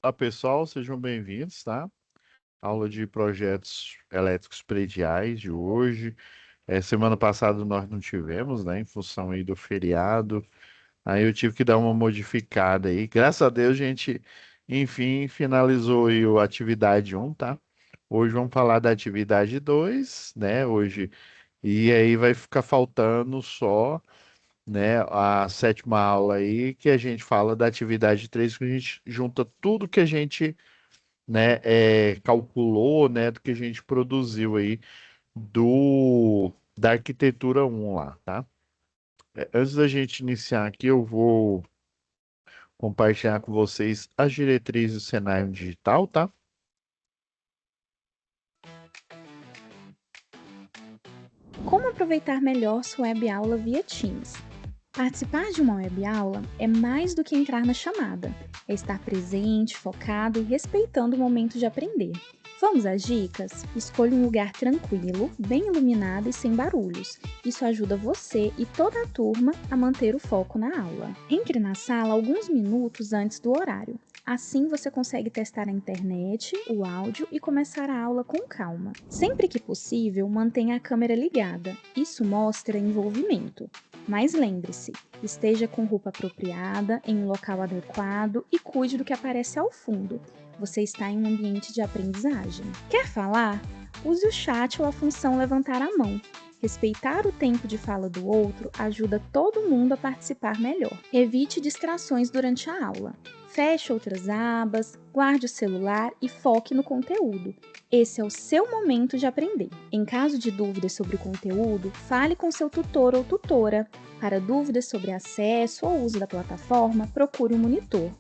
Olá, pessoal, sejam bem-vindos, tá? Aula de projetos elétricos prediais de hoje. Semana passada nós não tivemos, né? Em função aí do feriado. Aí eu tive que dar uma modificada aí. Graças a Deus, a gente, enfim, finalizou aí a atividade um, tá? Hoje vamos falar da atividade 2, né? Hoje. E aí vai ficar faltando só, né, a sétima aula aí, que a gente fala da atividade 3, que a gente junta tudo que a gente, né, calculou, né, do que a gente produziu aí da arquitetura um lá, tá? Antes da gente iniciar aqui, eu vou compartilhar com vocês as diretrizes do cenário digital, tá? Como aproveitar melhor sua web aula via Teams? Participar de uma web aula é mais do que entrar na chamada, é estar presente, focado e respeitando o momento de aprender. Vamos às dicas? Escolha um lugar tranquilo, bem iluminado e sem barulhos. Isso ajuda você e toda a turma a manter o foco na aula. Entre na sala alguns minutos antes do horário. Assim você consegue testar a internet, o áudio e começar a aula com calma. Sempre que possível, mantenha a câmera ligada. Isso mostra envolvimento. Mas lembre-se, esteja com roupa apropriada, em um local adequado e cuide do que aparece ao fundo. Você está em um ambiente de aprendizagem. Quer falar? Use o chat ou a função levantar a mão. Respeitar o tempo de fala do outro ajuda todo mundo a participar melhor. Evite distrações durante a aula. Feche outras abas, guarde o celular e foque no conteúdo. Esse é o seu momento de aprender. Em caso de dúvidas sobre o conteúdo, fale com seu tutor ou tutora. Para dúvidas sobre acesso ou uso da plataforma, procure um monitor.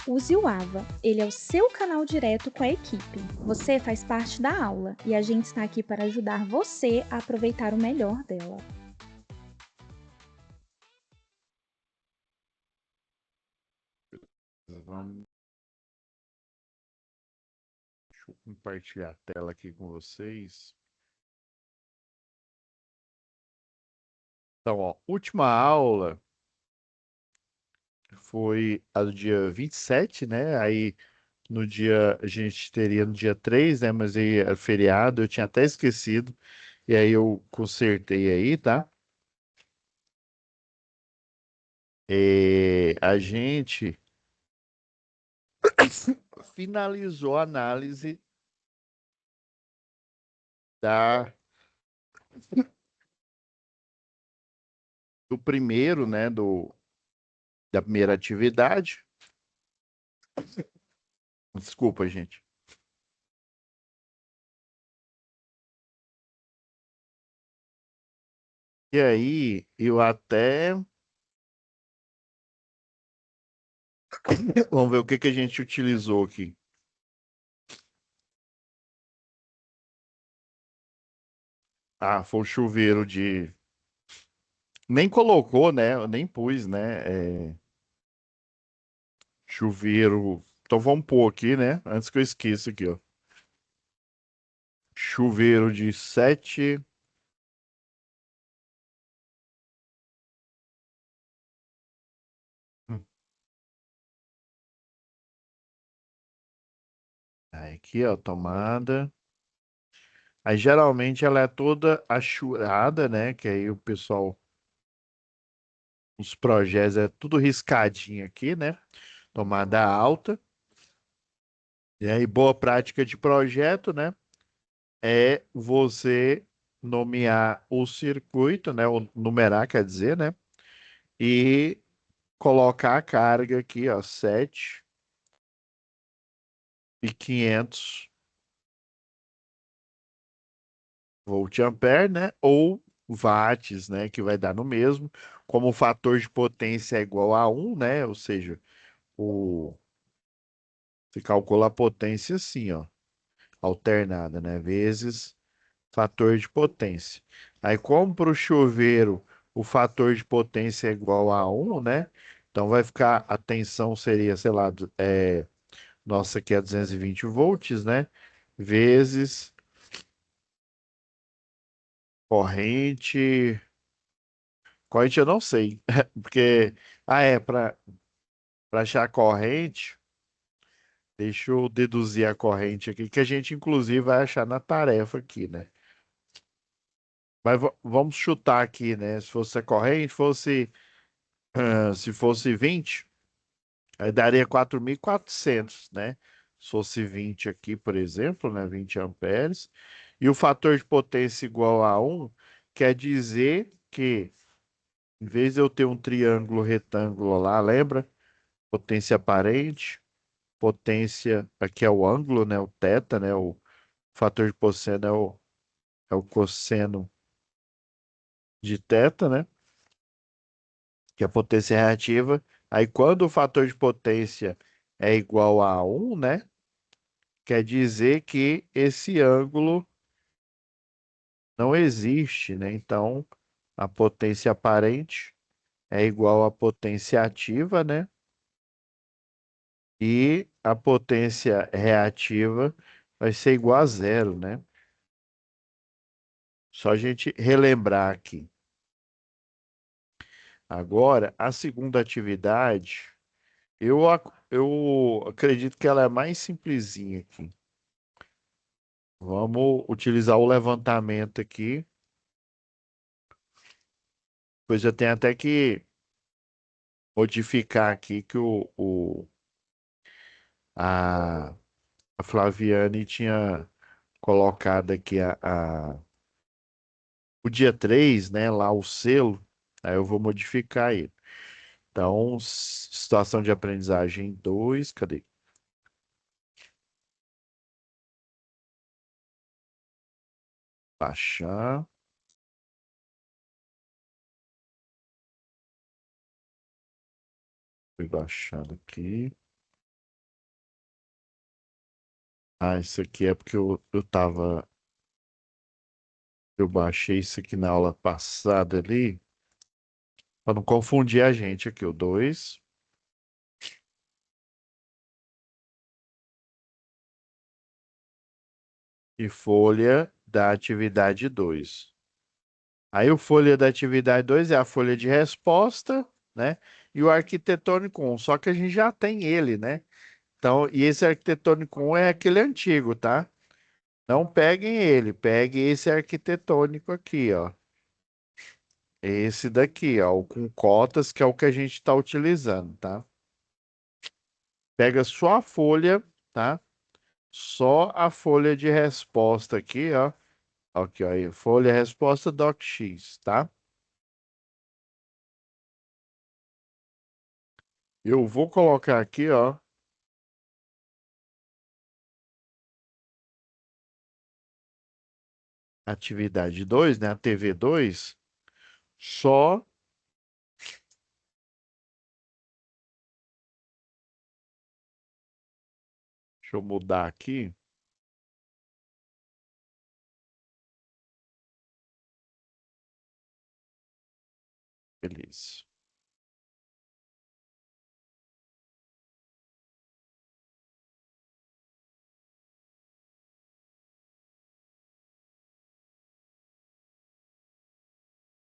Use o AVA, ele é o seu canal direto com a equipe. Você faz parte da aula e a gente está aqui para ajudar você a aproveitar o melhor dela. Vamos, deixa eu compartilhar a tela aqui com vocês. Então, ó, última aula foi a do dia 27, né? Aí no dia, a gente teria no dia 3, né? Mas aí era feriado, eu tinha até esquecido. E aí eu consertei aí, tá? A gente finalizou a análise da, do primeiro, né? Da primeira atividade. Desculpa, gente. E aí, eu até. Vamos ver o que que a gente utilizou aqui. Ah, foi o chuveiro de. Nem colocou, né? Eu nem pus, né? Chuveiro. Então vamos pôr aqui, né? Antes que eu esqueça aqui, ó. Chuveiro de 7. Aí aqui, ó, tomada. Aí geralmente ela é toda achurada, né? Que aí o pessoal, os projetos é tudo riscadinho aqui, né? Tomada alta. E aí, boa prática de projeto, né? É você nomear o circuito, né? O numerar, quer dizer, né? E colocar a carga aqui, ó, 7.500 volt-ampere, né? Ou watts, né? Que vai dar no mesmo. Como o fator de potência é igual a um, né? Ou seja, o... você calcula a potência assim, ó, alternada, né? Vezes fator de potência. Aí, como para o chuveiro o fator de potência é igual a um, né? Então vai ficar, a tensão seria, sei lá, nossa, aqui é 220 volts, né? Vezes corrente. Corrente eu não sei, porque, para achar a corrente, Deixa eu deduzir a corrente aqui, que a gente inclusive vai achar na tarefa aqui, né? Mas vamos chutar aqui, né? Se fosse a corrente, se fosse 20, aí daria 4.400, né? Se fosse 20 aqui, por exemplo, né? 20 amperes. E o fator de potência igual a 1 quer dizer que, em vez de eu ter um triângulo retângulo lá, lembra? Potência aparente, potência, aqui é o ângulo, né? O θ, né? O fator de potência é o cosseno de θ, né? Que é a potência reativa. Aí, quando o fator de potência é igual a 1, né? Quer dizer que esse ângulo não existe, né? Então, a potência aparente é igual à potência ativa, né? E a potência reativa vai ser igual a zero, né? Só a gente relembrar aqui. Agora, a segunda atividade, eu acredito que ela é mais simplesinha aqui. Vamos utilizar o levantamento aqui, pois eu tenho até que modificar aqui que a, a Flaviane tinha colocado aqui o dia 3, né, lá o selo, aí eu vou modificar ele. Então, situação de aprendizagem 2, cadê? Baixar, fui baixando aqui. Ah, isso aqui é porque eu baixei isso aqui na aula passada ali, para não confundir a gente aqui, o 2 e folha da atividade 2. Aí o folha da atividade 2 é a folha de resposta, né? E o arquitetônico 1, só que a gente já tem ele, né? Então, e esse arquitetônico 1 é aquele antigo, tá? Não peguem ele, pegue esse arquitetônico aqui, ó. Esse daqui, ó, o com cotas, que é o que a gente está utilizando, tá? Pega só a folha, tá? Só a folha de resposta aqui, ó. Aqui, ó, aí, folha resposta docx, tá? Eu vou colocar aqui, ó, atividade 2, né? A TV2, só. Deixa eu mudar aqui. Beleza.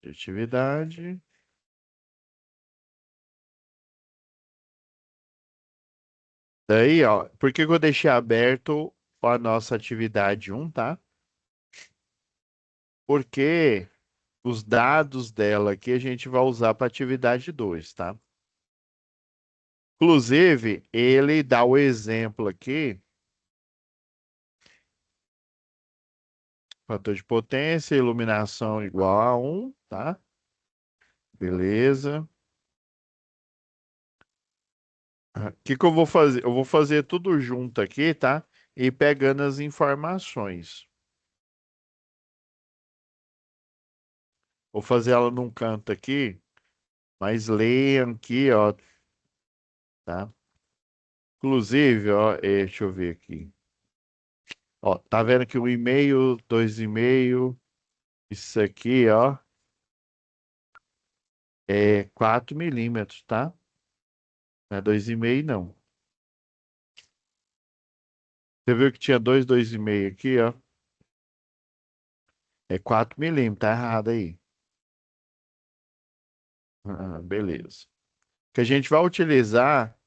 Atividade. Daí, ó, por que que eu deixei aberto a nossa atividade um, tá? Porque os dados dela aqui a gente vai usar para atividade 2, tá? Inclusive, ele dá o exemplo aqui, fator de potência, iluminação igual a 1, tá? Beleza. O que que eu vou fazer? Eu vou fazer tudo junto aqui, tá? E pegando as informações. Vou fazer ela num canto aqui, mas leiam aqui, ó, tá? Inclusive, ó, deixa eu ver aqui. Ó, tá vendo que 1,5, 2,5, isso aqui, ó, é 4 milímetros, tá? Não é 2,5, não. Você viu que tinha 2,5 aqui, ó? É 4 milímetros, tá errado aí. Beleza. Que a gente vai utilizar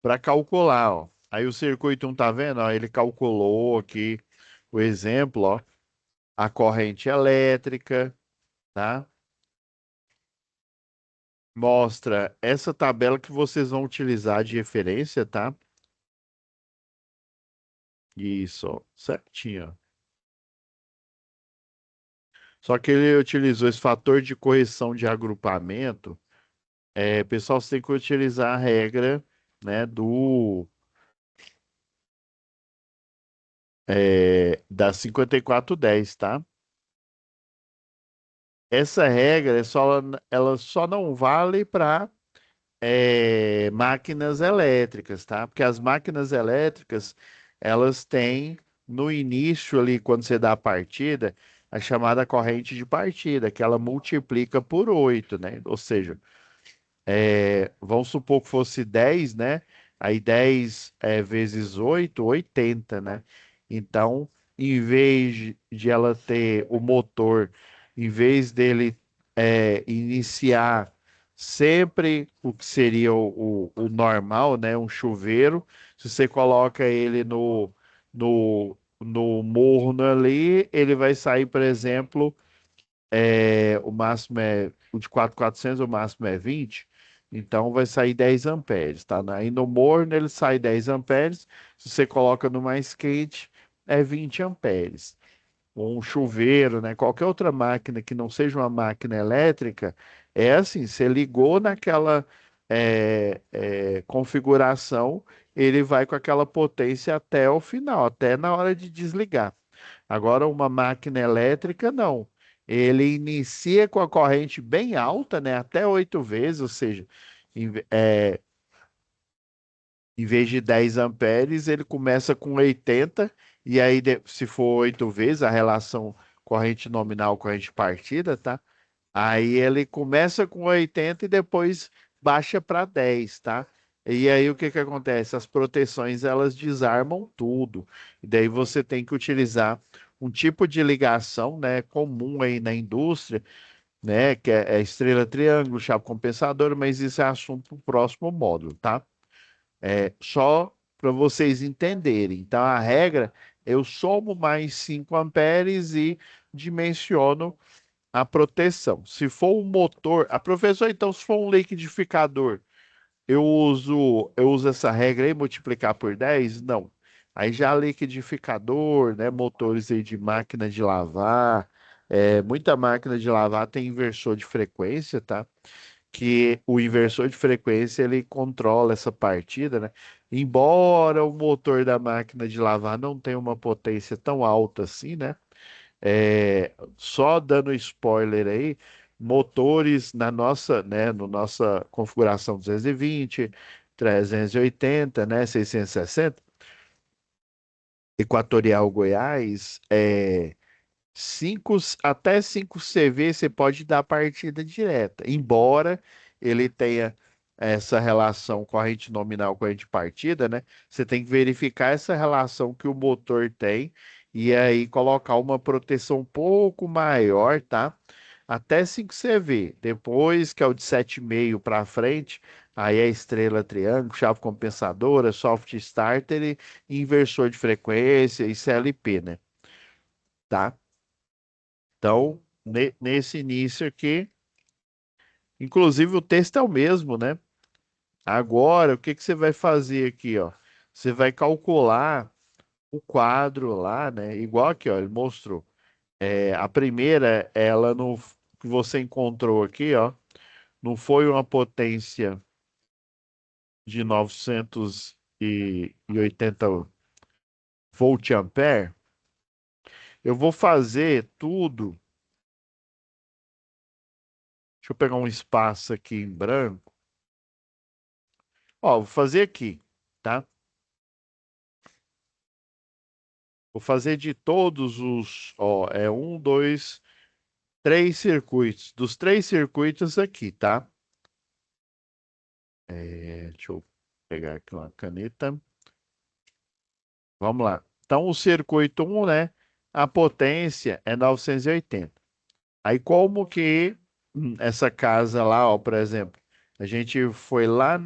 para calcular, ó. Aí o circuito 1 tá vendo? Ó, ele calculou aqui o exemplo, ó, a corrente elétrica, tá? Mostra essa tabela que vocês vão utilizar de referência, tá? Isso, ó, certinho, ó. Só que ele utilizou esse fator de correção de agrupamento. Pessoal, você tem que utilizar a regra, né, da 5410, tá? Essa regra ela só não vale para máquinas elétricas, tá? Porque as máquinas elétricas, elas têm no início ali, quando você dá a partida, a chamada corrente de partida, que ela multiplica por 8, né? Ou seja, vamos supor que fosse 10, né? Aí 10 vezes 8, 80, né? Então, em vez de ela ter o motor, em vez dele iniciar sempre o que seria o normal, né? Um chuveiro, se você coloca ele no morno ali, ele vai sair, por exemplo, o máximo o de 4.400, o máximo é 20, então vai sair 10 amperes, tá? Aí no morno ele sai 10 amperes, se você coloca no mais quente, é 20 amperes. Um chuveiro, né? Qualquer outra máquina que não seja uma máquina elétrica, é assim, você ligou naquela configuração, ele vai com aquela potência até o final, até na hora de desligar. Agora, uma máquina elétrica, não. Ele inicia com a corrente bem alta, né? Até 8 vezes, ou seja, em, ve- é, em vez de 10 amperes, ele começa com 80, e aí, se for 8 vezes, a relação corrente nominal, corrente partida, tá? Aí ele começa com 80 e depois baixa para 10, tá? E aí o que que acontece? As proteções elas desarmam tudo. E daí você tem que utilizar um tipo de ligação, né, comum aí na indústria, né, que é estrela triângulo, chave compensadora, mas isso é assunto para o próximo módulo, tá? Só para vocês entenderem. Então a regra, eu somo mais 5 amperes e dimensiono a proteção. Se for um motor, a professor, então, se for um liquidificador, eu uso essa regra aí, multiplicar por 10. Não. Aí já liquidificador, né, motores aí de máquina de lavar, muita máquina de lavar tem inversor de frequência, tá? Que o inversor de frequência ele controla essa partida, né? Embora o motor da máquina de lavar não tenha uma potência tão alta assim, né? Só dando spoiler aí, motores na nossa, né, no nossa configuração 220, 380, né, 660, Equatorial Goiás, 5, até 5 CV você pode dar partida direta, embora ele tenha essa relação corrente nominal, corrente partida, né? Você tem que verificar essa relação que o motor tem e aí colocar uma proteção um pouco maior, tá? Até 5 CV. Depois, que é o de 7,5 para frente, aí é estrela triângulo, chave compensadora, soft starter e inversor de frequência e CLP, né? Tá? Então, nesse início aqui, inclusive o texto é o mesmo, né? Agora, o que que você vai fazer aqui, ó? Você vai calcular o quadro lá, né? Igual aqui, ó, ele mostrou. A primeira, ela não, que você encontrou aqui, ó, não foi uma potência de 980 volt-ampere. Eu vou fazer tudo. Deixa eu pegar um espaço aqui em branco. Ó, vou fazer aqui, tá? Vou fazer de todos os, ó, um, dois, três circuitos. Dos três circuitos aqui, tá? Deixa eu pegar aqui uma caneta. Vamos lá. Então, o circuito um, né? A potência é 980. Aí, como que essa casa lá, ó, por exemplo, a gente foi lá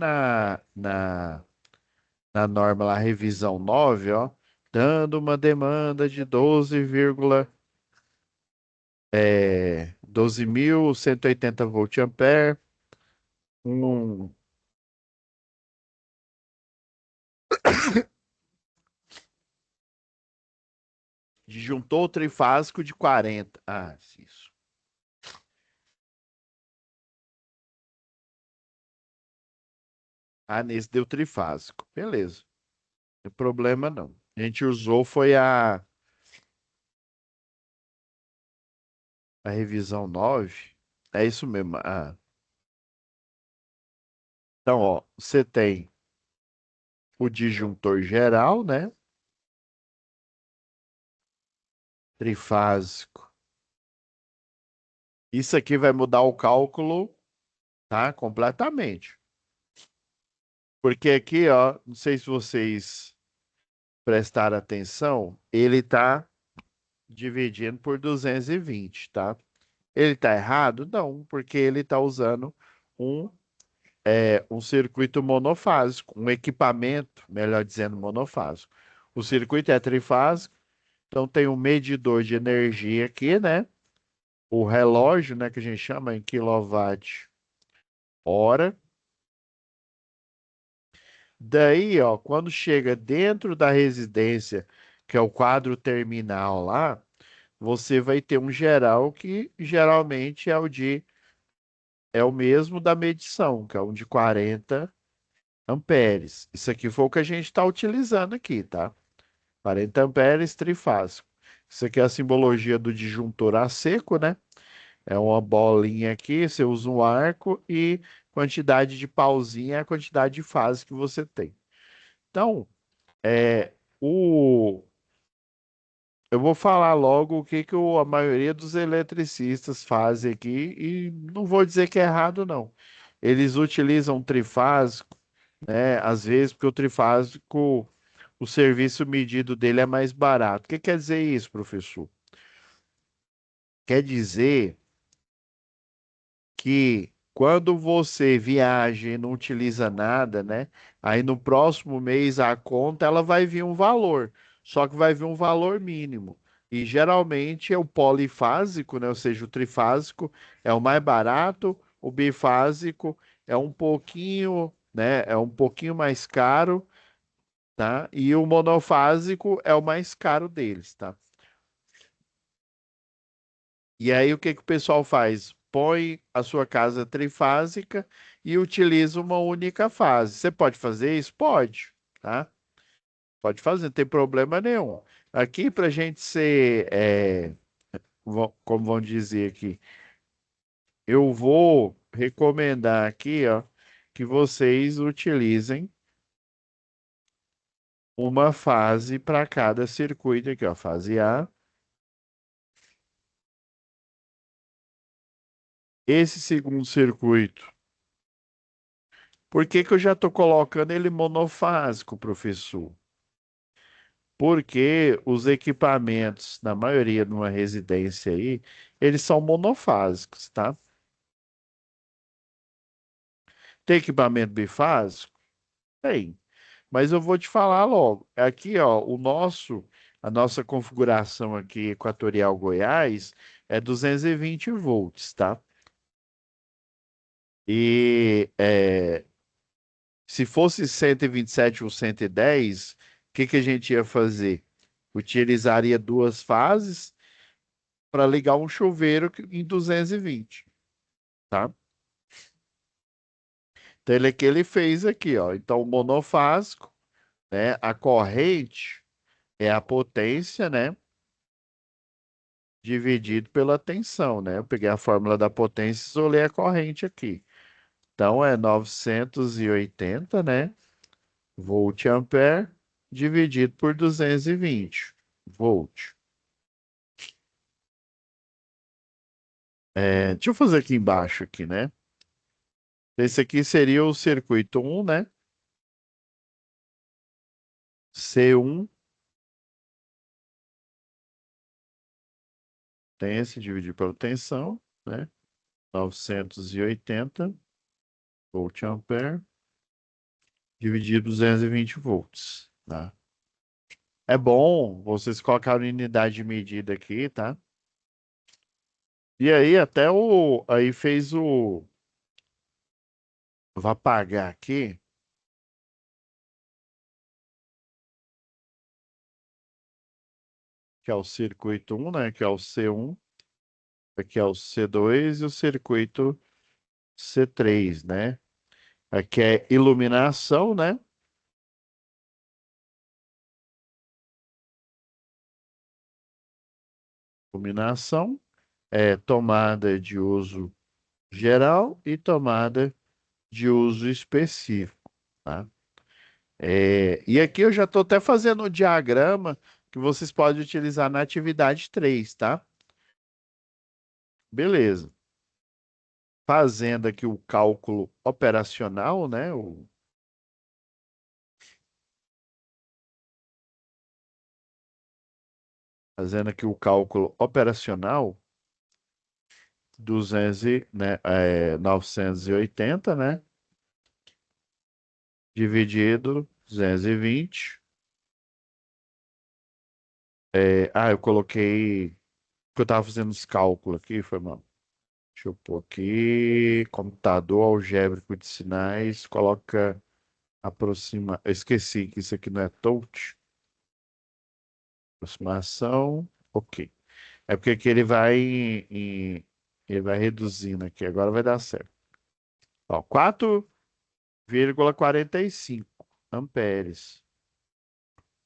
na norma lá, revisão 9, ó, dando uma demanda de 12.180 volt-ampere, um disjuntor trifásico de 40. Ah, isso. Ah, nesse deu trifásico. Beleza. Não tem problema não. A gente usou foi a revisão 9. É isso mesmo. Ah. Então, ó, você tem o disjuntor geral, né? Trifásico. Isso aqui vai mudar o cálculo, tá? Completamente. Porque aqui, ó, não sei se vocês prestaram atenção, ele tá dividindo por 220, tá? Ele tá errado? Não, porque ele tá usando um, um circuito monofásico, um equipamento, melhor dizendo, monofásico. O circuito é trifásico, então tem um medidor de energia aqui, né? O relógio, né, que a gente chama em quilowatt-hora. Daí, ó, quando chega dentro da residência, que é o quadro terminal lá, você vai ter um geral que geralmente é o mesmo da medição, que é um de 40 amperes. Isso aqui foi o que a gente está utilizando aqui, tá? 40 amperes trifásico. Isso aqui é a simbologia do disjuntor a seco, né? É uma bolinha aqui, você usa um arco e quantidade de pauzinho é a quantidade de fase que você tem. Então, é, o, eu vou falar logo o que a maioria dos eletricistas fazem aqui e não vou dizer que é errado, não. Eles utilizam trifásico, né? Às vezes, porque o trifásico, o serviço medido dele é mais barato. O que quer dizer isso, professor? Quer dizer que quando você viaja e não utiliza nada, né? Aí no próximo mês a conta ela vai vir um valor, só que vai vir um valor mínimo. E geralmente é o polifásico, né? Ou seja, o trifásico é o mais barato, o bifásico é um pouquinho, né? É um pouquinho mais caro, tá? E o monofásico é o mais caro deles, tá? E aí, o que que o pessoal faz? Põe a sua casa trifásica e utiliza uma única fase. Você pode fazer isso? Pode, tá? Pode fazer, não tem problema nenhum. Aqui, para a gente ser, como vão dizer aqui, eu vou recomendar aqui, ó, que vocês utilizem uma fase para cada circuito aqui, ó, fase A. Esse segundo circuito. Por que que eu já estou colocando ele monofásico, professor? Porque os equipamentos, na maioria de uma residência aí, eles são monofásicos, tá? Tem equipamento bifásico? Tem. Mas eu vou te falar logo. Aqui, ó, a nossa configuração aqui, Equatorial Goiás, é 220 volts, tá? E se fosse 127 ou 110, o que que a gente ia fazer? Utilizaria duas fases para ligar um chuveiro em 220, tá? Então, ele é que ele fez aqui, ó. Então, o monofásico, né? A corrente é a potência, né? Dividido pela tensão, né? Eu peguei a fórmula da potência e isolei a corrente aqui. Então, é 980, né? Volt ampere dividido por 220 volt. Deixa eu fazer aqui embaixo aqui, né? Esse aqui seria o circuito um, né? C1 tensão dividido pela tensão, né? 980 volt ampere dividido por 220 volts, tá? É bom vocês colocarem unidade de medida aqui, tá? E aí até aí fez vou apagar aqui, que é o circuito um, né? Que é o C1, aqui é o C2 e o circuito C3, né? Aqui é iluminação, né? Iluminação é tomada de uso geral e tomada de uso específico, tá? E aqui eu já estou até fazendo o diagrama que vocês podem utilizar na atividade 3, tá? Beleza. Fazendo aqui o cálculo operacional, né? Fazendo aqui o cálculo operacional, 980, né? Dividido 220. Eu coloquei, porque eu estava fazendo os cálculos aqui, foi mal. Deixa eu pôr aqui, computador algébrico de sinais, coloca aproxima. Eu esqueci que isso aqui não é touch. Aproximação, ok. É porque aqui ele vai reduzindo aqui, agora vai dar certo. Ó, 4,45 amperes,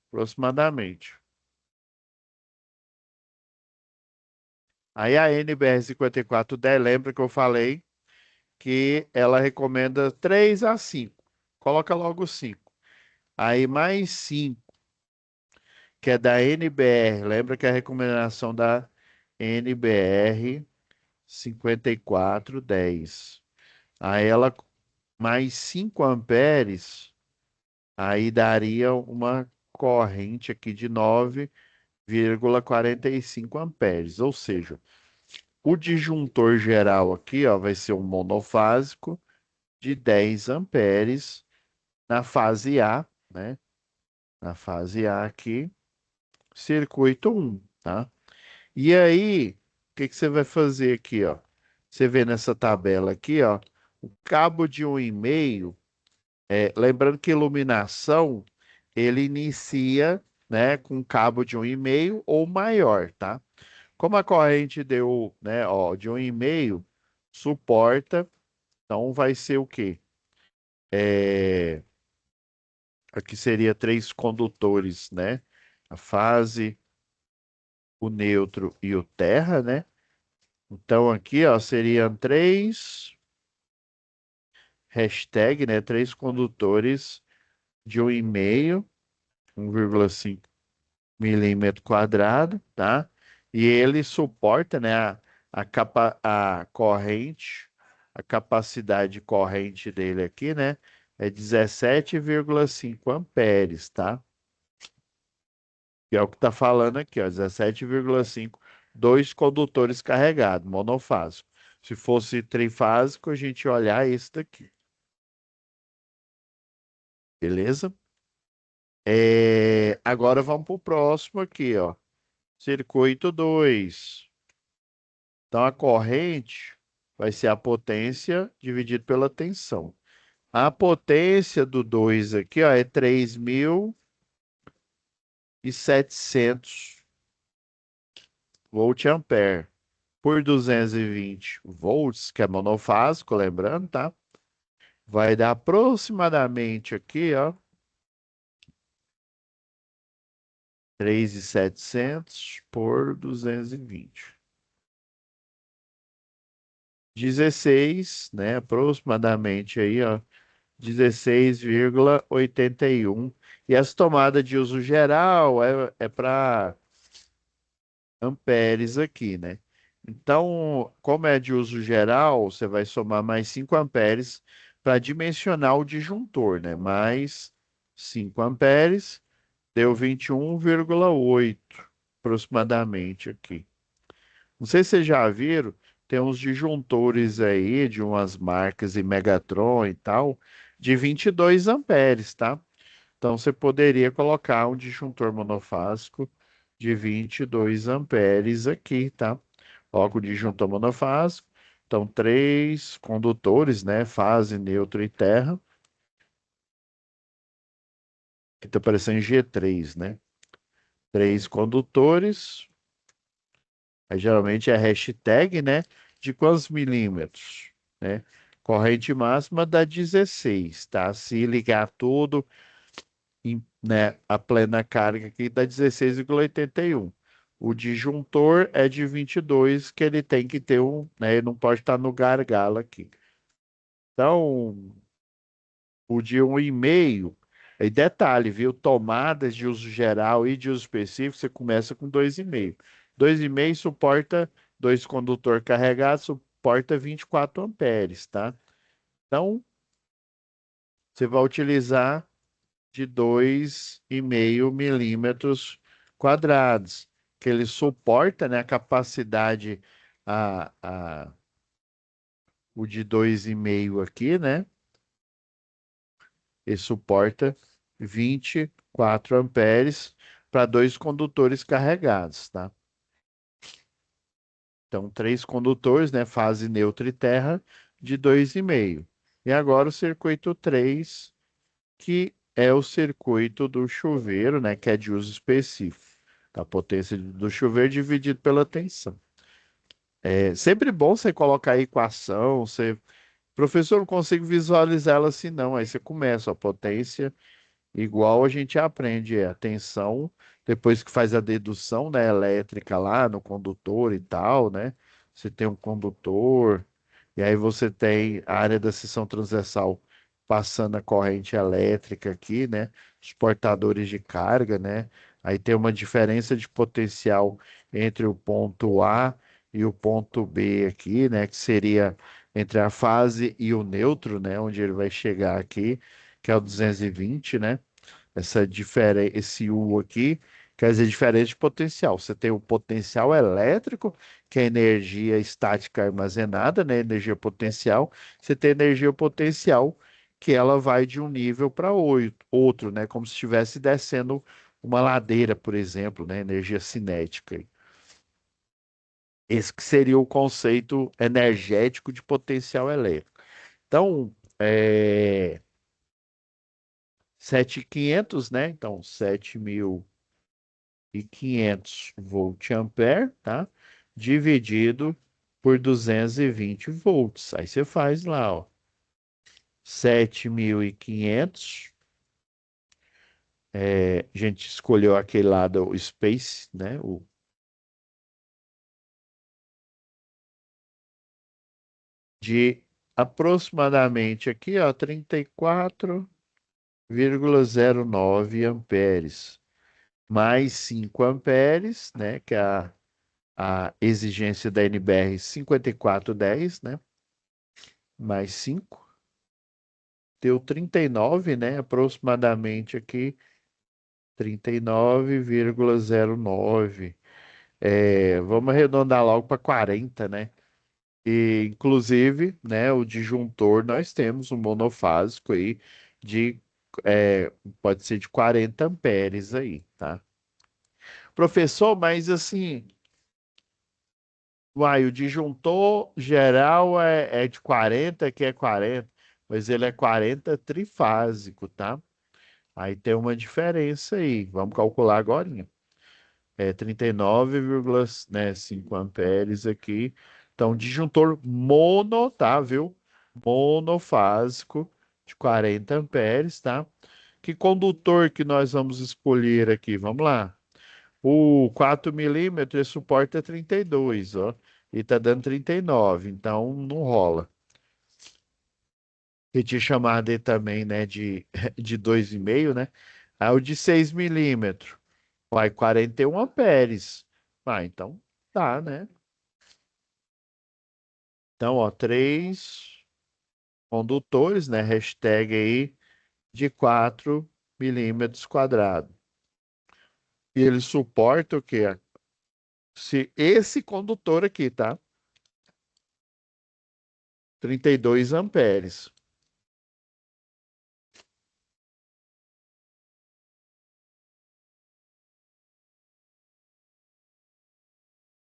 aproximadamente. Aí a NBR 5410, lembra que eu falei que ela recomenda 3 a 5. Coloca logo 5. Aí mais 5, que é da NBR. Lembra que a recomendação da NBR 5410. Aí ela mais 5 amperes, aí daria uma corrente aqui de 9,45 amperes. Ou seja, o disjuntor geral aqui, ó, vai ser um monofásico de 10 amperes na fase A, né? Na fase A aqui, circuito um, tá? E aí, o que que você vai fazer aqui, ó? Você vê nessa tabela aqui, ó, o cabo de 1,5, lembrando que iluminação, ele inicia, né, com cabo de 1,5 ou maior, tá? Como a corrente deu, né, ó, de 1,5, suporta, então vai ser o quê? É, aqui seria três condutores, né? A fase, o neutro e o terra, né? Então aqui, ó, seriam três hashtag, né? Três condutores de 1,5 milímetro quadrado, tá? E ele suporta, né, a corrente, a capacidade corrente dele aqui, né, é 17,5 amperes, tá? Que é o que está falando aqui, ó, 17,5, dois condutores carregados, monofásico. Se fosse trifásico, a gente ia olhar esse daqui, beleza? Agora vamos para o próximo aqui, ó. Circuito 2. Então, a corrente vai ser a potência dividido pela tensão. A potência do 2 aqui, ó, é 3.700 volt-ampere por 220 volts, que é monofásico, lembrando, tá? Vai dar aproximadamente aqui, ó, 3.700 por 220. 16, né? Aproximadamente aí, ó, 16,81. E essa tomada de uso geral é para amperes aqui, né? Então, como é de uso geral, você vai somar mais 5 amperes para dimensionar o disjuntor, né? Mais 5 amperes deu 21,8 aproximadamente aqui. Não sei se vocês já viram, tem uns disjuntores aí de umas marcas e Megatron e tal, de 22 amperes, tá? Então, você poderia colocar um disjuntor monofásico de 22 amperes aqui, tá? Coloca o disjuntor monofásico. Então, três condutores, né? Fase, neutro e terra. Aqui tá parecendo G3, né? Três condutores. Aí, geralmente é hashtag, né? De quantos milímetros, né? Corrente máxima dá 16, tá? Se ligar tudo, né, a plena carga aqui dá 16,81. O disjuntor é de 22, que ele tem que ter um, né, ele não pode estar no gargalo aqui. Então, o de 1,5, e detalhe, viu? Tomadas de uso geral e de uso específico, você começa com 2,5. 2,5 suporta dois condutor carregados, suporta 24 amperes, tá? Então, você vai utilizar de 2,5 milímetros quadrados, que ele suporta, né, a capacidade, a, o de 2,5 aqui, né, ele suporta 24 amperes para dois condutores carregados, tá? Então, três condutores, né, fase neutra e terra, de 2,5. E agora o circuito 3, que é o circuito do chuveiro, né, que é de uso específico. A potência do chuveiro dividido pela tensão. É sempre bom você colocar a equação, você... Professor, não consigo visualizar ela assim, não. Aí você começa, a potência igual a gente aprende, é a tensão, depois que faz a dedução, né, elétrica lá no condutor e tal, né? Você tem um condutor, e aí você tem a área da seção transversal passando a corrente elétrica aqui, né? Os portadores de carga, né? Aí tem uma diferença de potencial entre o ponto A e o ponto B aqui, né? Que seria entre a fase e o neutro, né? Onde ele vai chegar aqui, que é o 220, né? Esse U aqui quer dizer diferente de potencial. Você tem o potencial elétrico, que é energia estática armazenada, né? Energia potencial. Você tem energia potencial, que ela vai de um nível para outro, né? Como se estivesse descendo uma ladeira, por exemplo, né? Energia cinética. Esse que seria o conceito energético de potencial elétrico. Então, 7.500, né? Então, 7.500 volt-ampere, tá? Dividido por 220 volts. Aí você faz lá, ó. 7.500. A gente escolheu aquele lado, o Space, né? De aproximadamente aqui, ó, 34,09 amperes. Mais 5 amperes, né? Que é a exigência da NBR 5410, né? Mais 5. Deu 39, né? Aproximadamente aqui, 39,09. Vamos arredondar logo para 40, né? E, inclusive, né, o disjuntor, nós temos um monofásico aí de, é, pode ser de 40 amperes aí, tá? Professor, mas assim, uai, o disjuntor geral é de 40, que é 40, mas ele é 40 trifásico, tá? Aí tem uma diferença aí. Vamos calcular agora. É 39,5 amperes aqui. Então, disjuntor mono, tá, viu? Monofásico de 40 amperes, tá? Que condutor que nós vamos escolher aqui? Vamos lá. O 4 milímetros ele suporta 32, ó. E tá dando 39, então não rola. Eu tinha chamado ele também, né, de 2,5, né? Aí o de 6 milímetros, vai 41 amperes. Ah, então tá, né? Então, ó, três condutores, né? Hashtag aí de 4 milímetros quadrados. E ele suporta o quê? Se esse condutor aqui, tá? 32 amperes.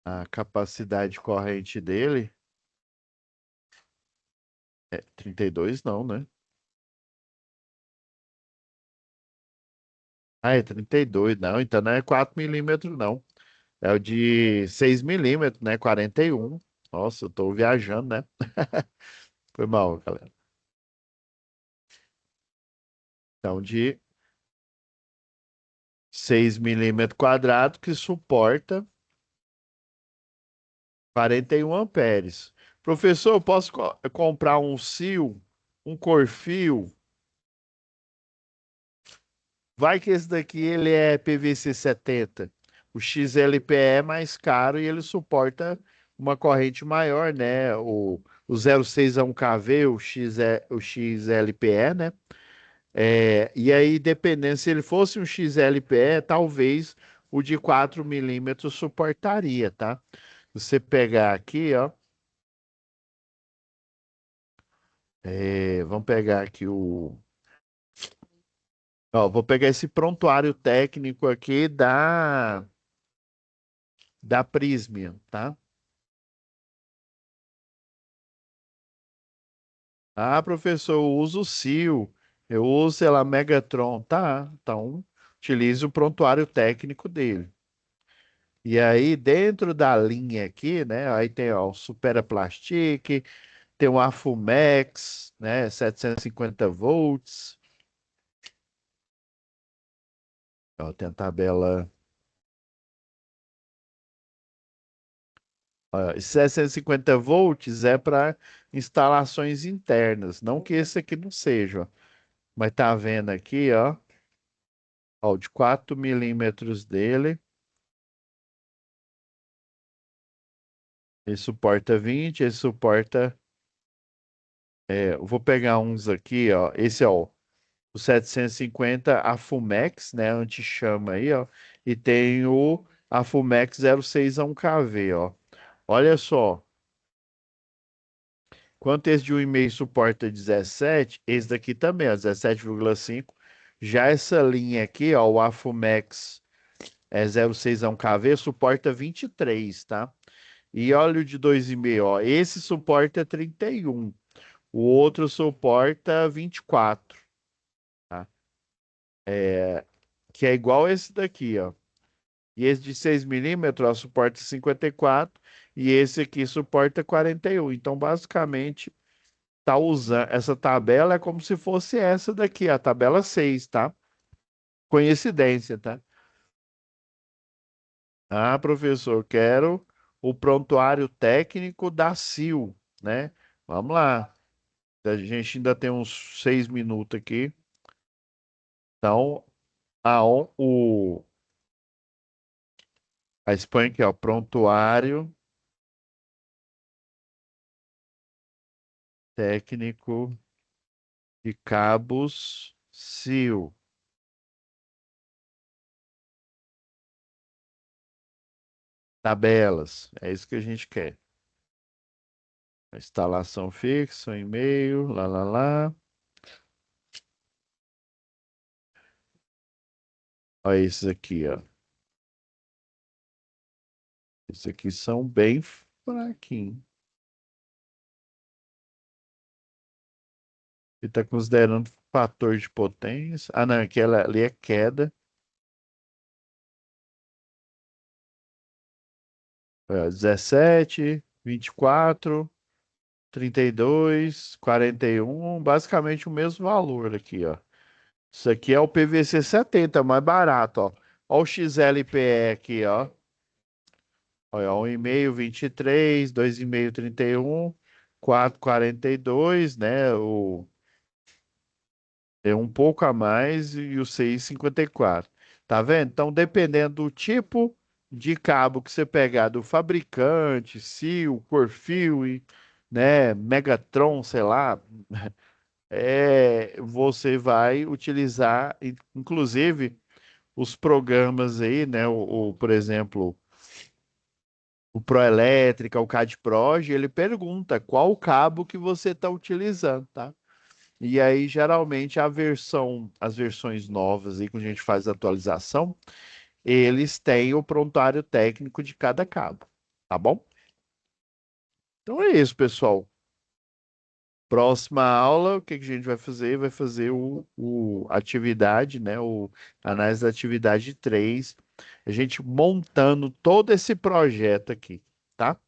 A capacidade corrente dele é 32 não, né? Ah, é 32 não. Então não é 4 milímetros, não. É o de 6 milímetros, né? 41. Nossa, eu tô viajando, né? Foi mal, galera. Então, de 6 milímetros quadrados que suporta 41 amperes. Professor, eu posso comprar um fio, um corfio. Vai que esse daqui ele é PVC 70. O XLPE é mais caro e ele suporta uma corrente maior, né? O 0,6 é um kV, o XLPE, né? E aí, dependendo, se ele fosse um XLPE, talvez o de 4 milímetros suportaria, tá? Você pegar aqui, ó. Vamos pegar aqui o. Ó, vou pegar esse prontuário técnico aqui da Prismian, tá? Ah, professor, eu uso o CIO, eu uso, sei lá, Megatron, tá? Então, utilize o prontuário técnico dele. E aí, dentro da linha aqui, né? Aí tem, ó, o Supera Plastic, tem o Afumex, né? 750 volts. Ó, tem a tabela. Ó, 750 volts é para instalações internas, não que esse aqui não seja, ó. Mas tá vendo aqui, ó, o de 4 milímetros dele, ele suporta 20, ele suporta, eu vou pegar uns aqui, ó, esse é o 750 Afumex, né, anti-chama aí, ó, e tem o Afumex 06 a 1 kV, ó. Olha só, quanto esse de 1,5 suporta 17, esse daqui também, ó, 17,5. Já essa linha aqui, ó, o Afumex 06 a 1 kV, suporta 23, tá? E olha o de 2,5, ó, esse suporta 31, o outro suporta 24, tá? Que é igual esse daqui, ó. E esse de 6 milímetros, ó, suporta 54 e esse aqui suporta 41. Então, basicamente, tá usando essa tabela é como se fosse essa daqui, a tabela 6, tá? Coincidência, tá? Ah, professor, quero o prontuário técnico da CIL, né? Vamos lá. A gente ainda tem uns 6 minutos aqui. Então, a Espanha aqui, ó, prontuário técnico de cabos CIL. Tabelas. É isso que a gente quer. Instalação fixa, um e-mail, lá, lá, lá. Olha esses aqui, ó. Esses aqui são bem fraquinhos. Ele está considerando fator de potência. Ah, não, aquela ali é queda. 17, 24, 32, 41. Basicamente o mesmo valor aqui, ó. Isso aqui é o PVC 70, mais barato, ó. Ó o XLPE aqui, ó. Olha, 1,5, 23, 2,5, 31, 4, 42, né? É um pouco a mais e o CI 54. Tá vendo? Então, dependendo do tipo de cabo que você pegar do fabricante, Sil, Corfil, né, Megatron, sei lá, você vai utilizar, inclusive, os programas aí, né, por exemplo, o Proelétrica, o CAD-Proj, ele pergunta qual cabo que você está utilizando, tá? E aí, geralmente, as versões novas aí, quando a gente faz a atualização, eles têm o prontuário técnico de cada cabo. tá bom? Então é isso, pessoal. Próxima aula, o que que a gente vai fazer? Vai fazer o atividade, né? O análise da atividade 3, a gente montando todo esse projeto aqui, tá?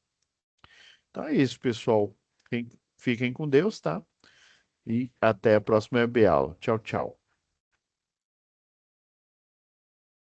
Então é isso, pessoal. Fiquem com Deus, tá? E até a próxima web aula. Tchau, tchau.